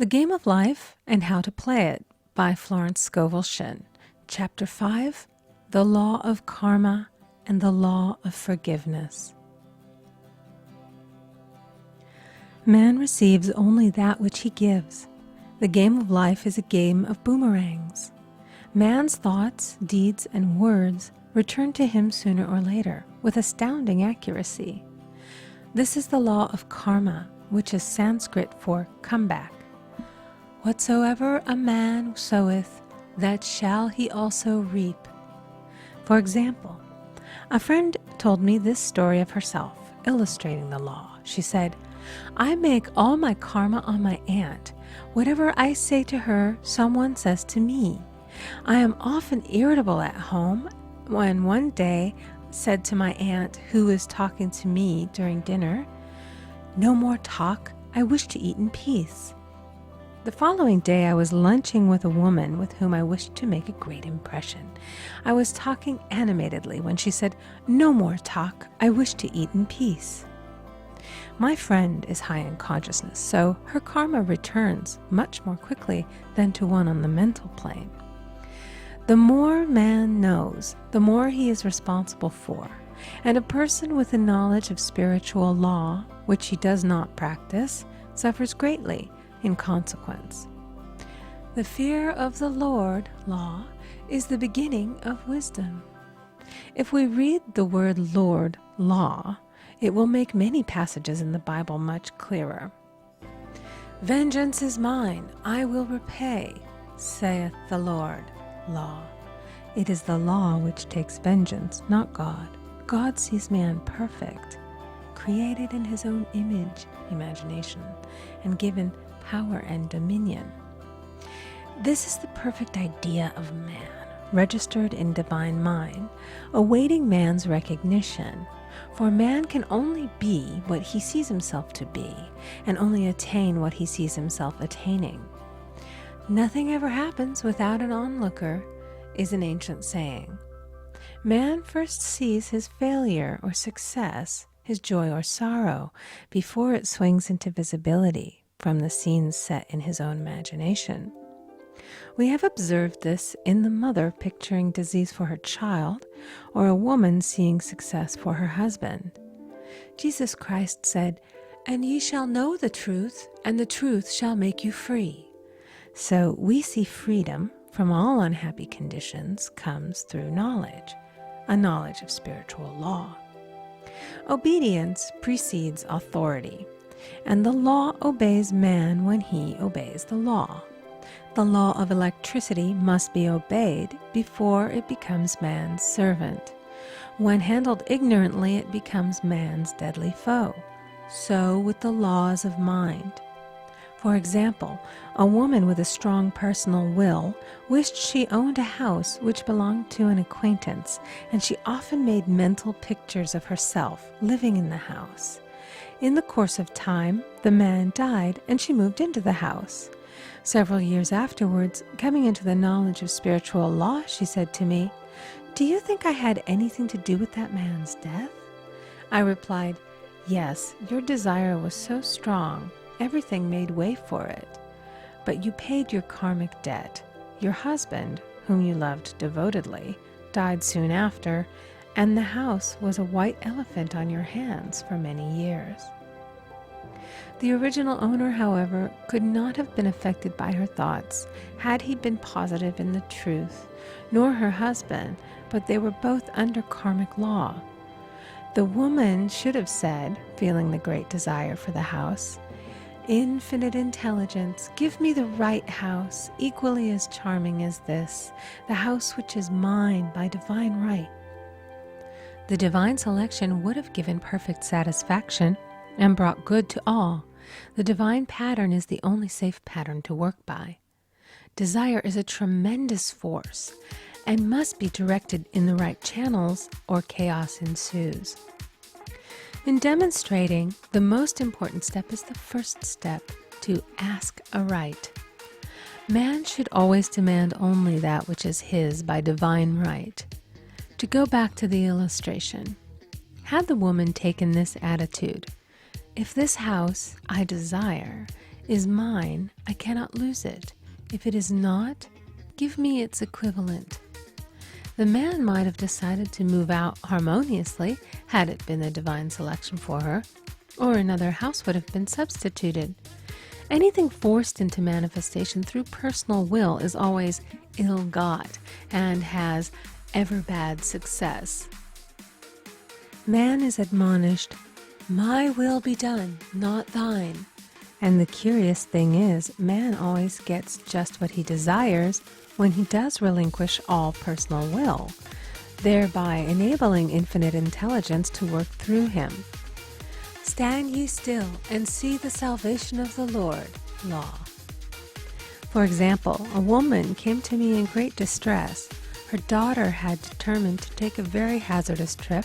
The Game of Life and How to Play It by Florence Scovel Shinn. Chapter 5, The Law of Karma and the Law of Forgiveness. Man receives only that which he gives. The game of life is a game of boomerangs. Man's thoughts, deeds, and words return to him sooner or later with astounding accuracy. This is the law of karma, which is Sanskrit for comeback. Whatsoever a man soweth, that shall he also reap. For example, a friend told me this story of herself, illustrating the law. She said, "I make all my karma on my aunt. Whatever I say to her, someone says to me. I am often irritable at home when one day said to my aunt, who was talking to me during dinner, 'No more talk, I wish to eat in peace.' The following day, I was lunching with a woman with whom I wished to make a great impression. I was talking animatedly when she said, 'No more talk, I wish to eat in peace.' My friend is high in consciousness, so her karma returns much more quickly than to one on the mental plane. The more man knows, the more he is responsible for, and a person with a knowledge of spiritual law, which he does not practice, suffers greatly in consequence. The fear of the Lord, law, is the beginning of wisdom. If we read the word Lord, law, it will make many passages in the Bible much clearer. Vengeance is mine, I will repay, saith the Lord, law. It is the law which takes vengeance, not God. God sees man perfect, created in his own image, imagination, and given power and dominion. This is the perfect idea of man, registered in divine mind, awaiting man's recognition. For man can only be what he sees himself to be, and only attain what he sees himself attaining. Nothing ever happens without an onlooker, is an ancient saying. Man first sees his failure or success, his joy or sorrow, before it swings into visibility from the scenes set in his own imagination. We have observed this in the mother picturing disease for her child, or a woman seeing success for her husband. Jesus Christ said, "And ye shall know the truth, and the truth shall make you free." So we see freedom from all unhappy conditions comes through knowledge, a knowledge of spiritual law. Obedience precedes authority, and the law obeys man when he obeys the law. The law of electricity must be obeyed before it becomes man's servant. When handled ignorantly, it becomes man's deadly foe. So with the laws of mind. For example, a woman with a strong personal will wished she owned a house which belonged to an acquaintance, and she often made mental pictures of herself living in the house. In the course of time, the man died, and she moved into the house. Several years afterwards, coming into the knowledge of spiritual law, she said to me, "Do you think I had anything to do with that man's death?" I replied, "Yes, your desire was so strong, everything made way for it. But you paid your karmic debt. Your husband, whom you loved devotedly, died soon after, and the house was a white elephant on your hands for many years." The original owner, however, could not have been affected by her thoughts had he been positive in the truth, nor her husband, but they were both under karmic law. The woman should have said, feeling the great desire for the house, "Infinite intelligence, give me the right house, equally as charming as this, the house which is mine by divine right." The divine selection would have given perfect satisfaction and brought good to all. The divine pattern is the only safe pattern to work by. Desire is a tremendous force and must be directed in the right channels, or chaos ensues. In demonstrating, the most important step is the first step, to ask aright. Man should always demand only that which is his by divine right. To go back to the illustration, had the woman taken this attitude, "If this house I desire is mine, I cannot lose it. If it is not, give me its equivalent. The man might have decided to move out harmoniously had it been the divine selection for her, or another house would have been substituted. Anything forced into manifestation through personal will is always ill-got and has ever bad success. Man is admonished, "My will be done, not thine." And the curious thing is, man always gets just what he desires when he does relinquish all personal will, thereby enabling infinite intelligence to work through him. Stand ye still and see the salvation of the Lord. Law. For example, a woman came to me in great distress. Her daughter had determined to take a very hazardous trip,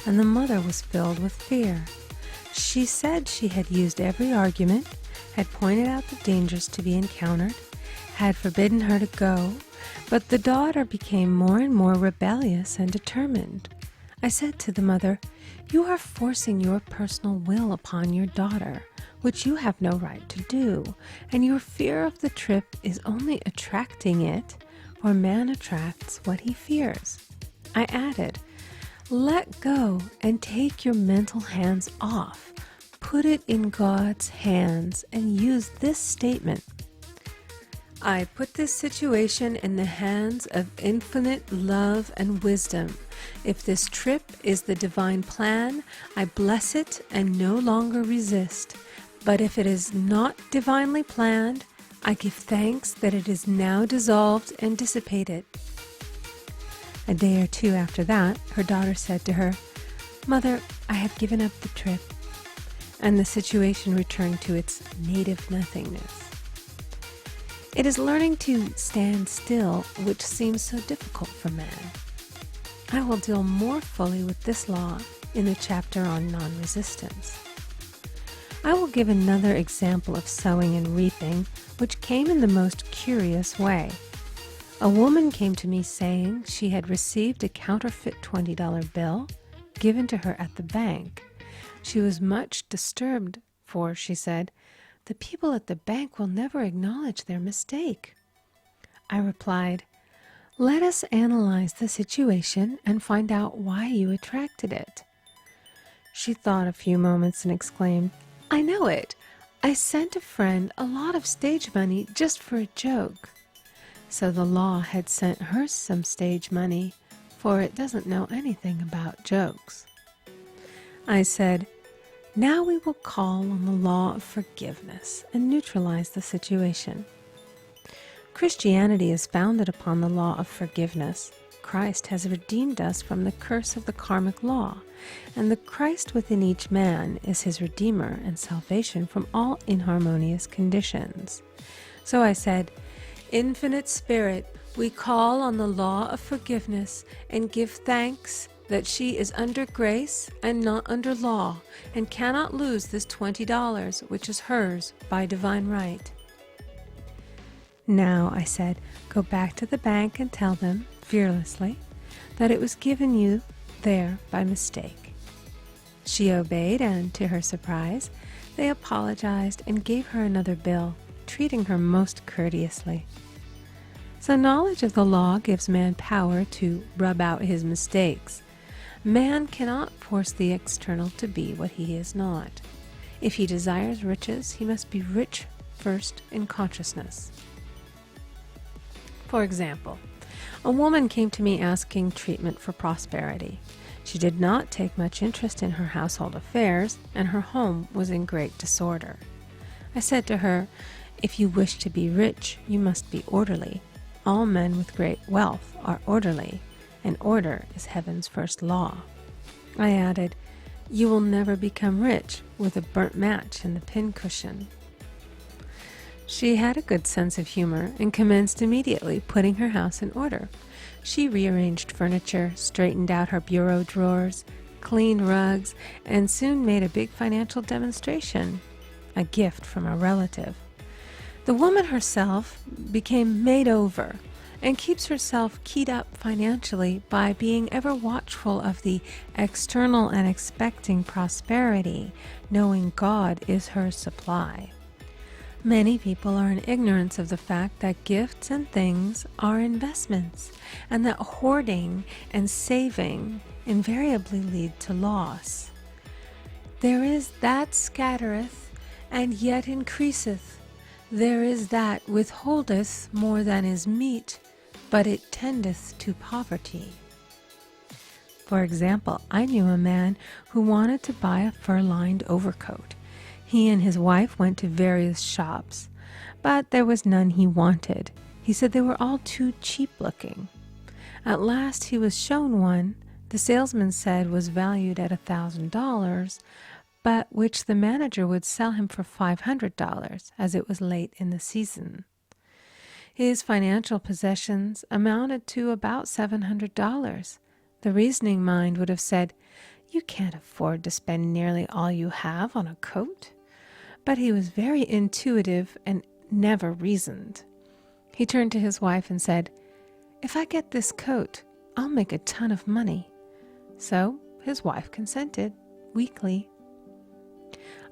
and the mother was filled with fear. She said she had used every argument, had pointed out the dangers to be encountered, had forbidden her to go, but the daughter became more and more rebellious and determined. I said to the mother, "You are forcing your personal will upon your daughter, which you have no right to do, and your fear of the trip is only attracting it, for man attracts what he fears." I added, "Let go and take your mental hands off. Put it in God's hands and use this statement: I put this situation in the hands of infinite love and wisdom. If this trip is the divine plan, I bless it and no longer resist. But if it is not divinely planned, I give thanks that it is now dissolved and dissipated." A day or two after that, her daughter said to her, "Mother, I have given up the trip," and the situation returned to its native nothingness. It is learning to stand still which seems so difficult for man. I will deal more fully with this law in the chapter on non-resistance. I will give another example of sowing and reaping, which came in the most curious way. A woman came to me saying she had received a counterfeit $20 bill given to her at the bank. She was much disturbed, for, she said, "The people at the bank will never acknowledge their mistake." I replied, "Let us analyze the situation and find out why you attracted it." She thought a few moments and exclaimed, "I know it. I sent a friend a lot of stage money just for a joke." So the law had sent her some stage money, for it doesn't know anything about jokes. I said, "Now we will call on the law of forgiveness and neutralize the situation." Christianity is founded upon the law of forgiveness. Christ has redeemed us from the curse of the karmic law, and the Christ within each man is his Redeemer and salvation from all inharmonious conditions. So I said, "Infinite Spirit, we call on the law of forgiveness and give thanks that she is under grace and not under law, and cannot lose this $20, which is hers by divine right." Now, I said, go back to the bank and tell them, fearlessly, that it was given you there by mistake. She obeyed, and to her surprise, they apologized and gave her another bill, treating her most courteously. So knowledge of the law gives man power to rub out his mistakes. Man cannot force the external to be what he is not. If he desires riches, he must be rich first in consciousness. For example, a woman came to me asking treatment for prosperity. She did not take much interest in her household affairs, and her home was in great disorder. I said to her, "If you wish to be rich, you must be orderly. All men with great wealth are orderly, and order is heaven's first law." I added, "You will never become rich with a burnt match in the pincushion." She had a good sense of humor and commenced immediately putting her house in order. She rearranged furniture, straightened out her bureau drawers, cleaned rugs, and soon made a big financial demonstration, a gift from a relative. The woman herself became made over and keeps herself keyed up financially by being ever watchful of the external and expecting prosperity, knowing God is her supply. Many people are in ignorance of the fact that gifts and things are investments, and that hoarding and saving invariably lead to loss. There is that scattereth, and yet increaseth. There is that withholdeth more than is meet, but it tendeth to poverty. For example, I knew a man who wanted to buy a fur-lined overcoat. He and his wife went to various shops, but there was none he wanted. He said they were all too cheap-looking. At last he was shown one the salesman said was valued at $1,000, but which the manager would sell him for $500, as it was late in the season. His financial possessions amounted to about $700. The reasoning mind would have said, "You can't afford to spend nearly all you have on a coat." But he was very intuitive and never reasoned. He turned to his wife and said, "If I get this coat, I'll make a ton of money." So his wife consented, weakly.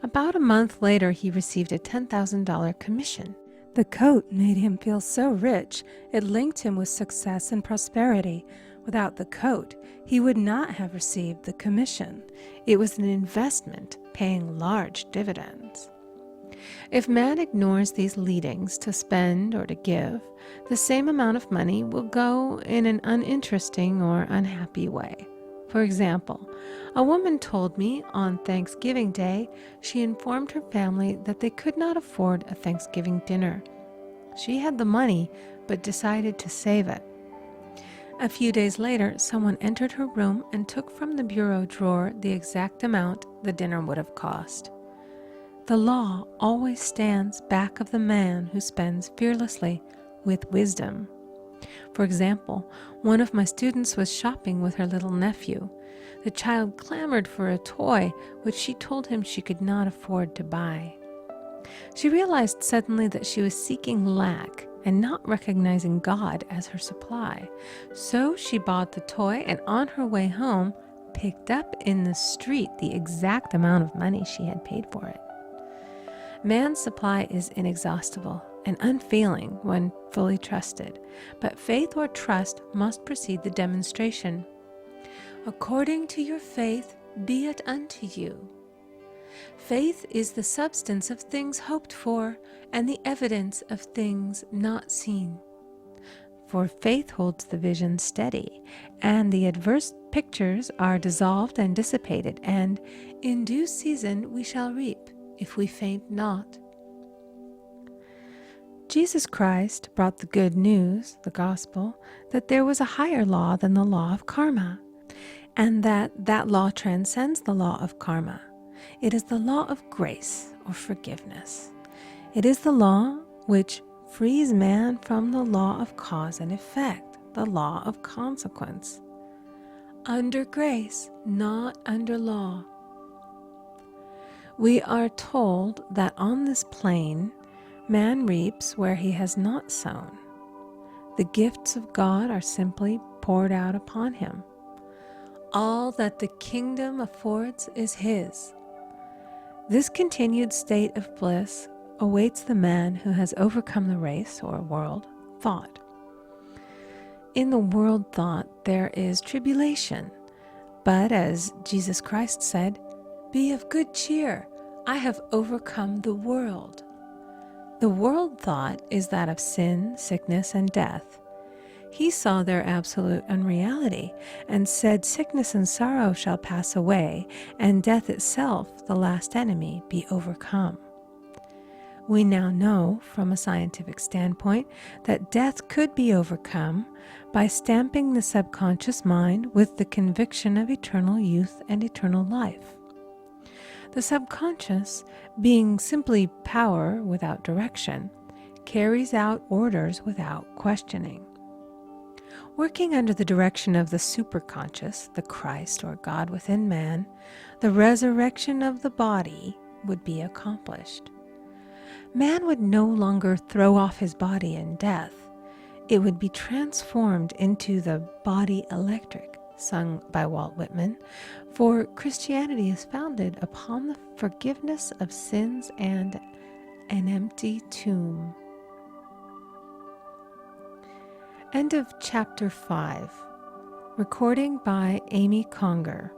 About a month later, he received a $10,000 commission. The coat made him feel so rich, it linked him with success and prosperity. Without the coat, he would not have received the commission. It was an investment paying large dividends. If man ignores these leadings to spend or to give, the same amount of money will go in an uninteresting or unhappy way. For example, a woman told me on Thanksgiving Day she informed her family that they could not afford a Thanksgiving dinner. She had the money, but decided to save it. A few days later, someone entered her room and took from the bureau drawer the exact amount the dinner would have cost. The law always stands back of the man who spends fearlessly with wisdom. For example, one of my students was shopping with her little nephew. The child clamored for a toy, which she told him she could not afford to buy. She realized suddenly that she was seeking lack and not recognizing God as her supply. So she bought the toy and on her way home, picked up in the street the exact amount of money she had paid for it. Man's supply is inexhaustible and unfailing when fully trusted, but faith or trust must precede the demonstration. According to your faith, be it unto you. Faith is the substance of things hoped for and the evidence of things not seen. For faith holds the vision steady, and the adverse pictures are dissolved and dissipated, and in due season we shall reap, if we faint not. Jesus Christ brought the good news, the gospel, that there was a higher law than the law of karma, and that law transcends the law of karma. It is the law of grace or forgiveness. It is the law which frees man from the law of cause and effect, the law of consequence. Under grace, not under law. We are told that on this plane, man reaps where he has not sown. The gifts of God are simply poured out upon him. All that the kingdom affords is his. This continued state of bliss awaits the man who has overcome the race or world thought. In the world thought there is tribulation, but as Jesus Christ said, "Be of good cheer, I have overcome the world." The world thought is that of sin, sickness, and death. He saw their absolute unreality and said, "Sickness and sorrow shall pass away, and death itself, the last enemy, be overcome." We now know, from a scientific standpoint, that death could be overcome by stamping the subconscious mind with the conviction of eternal youth and eternal life. The subconscious, being simply power without direction, carries out orders without questioning. Working under the direction of the superconscious, the Christ or God within man, the resurrection of the body would be accomplished. Man would no longer throw off his body in death. It would be transformed into the body electric, sung by Walt Whitman, for Christianity is founded upon the forgiveness of sins and an empty tomb. End of Chapter 5. Recording by Amy Conger.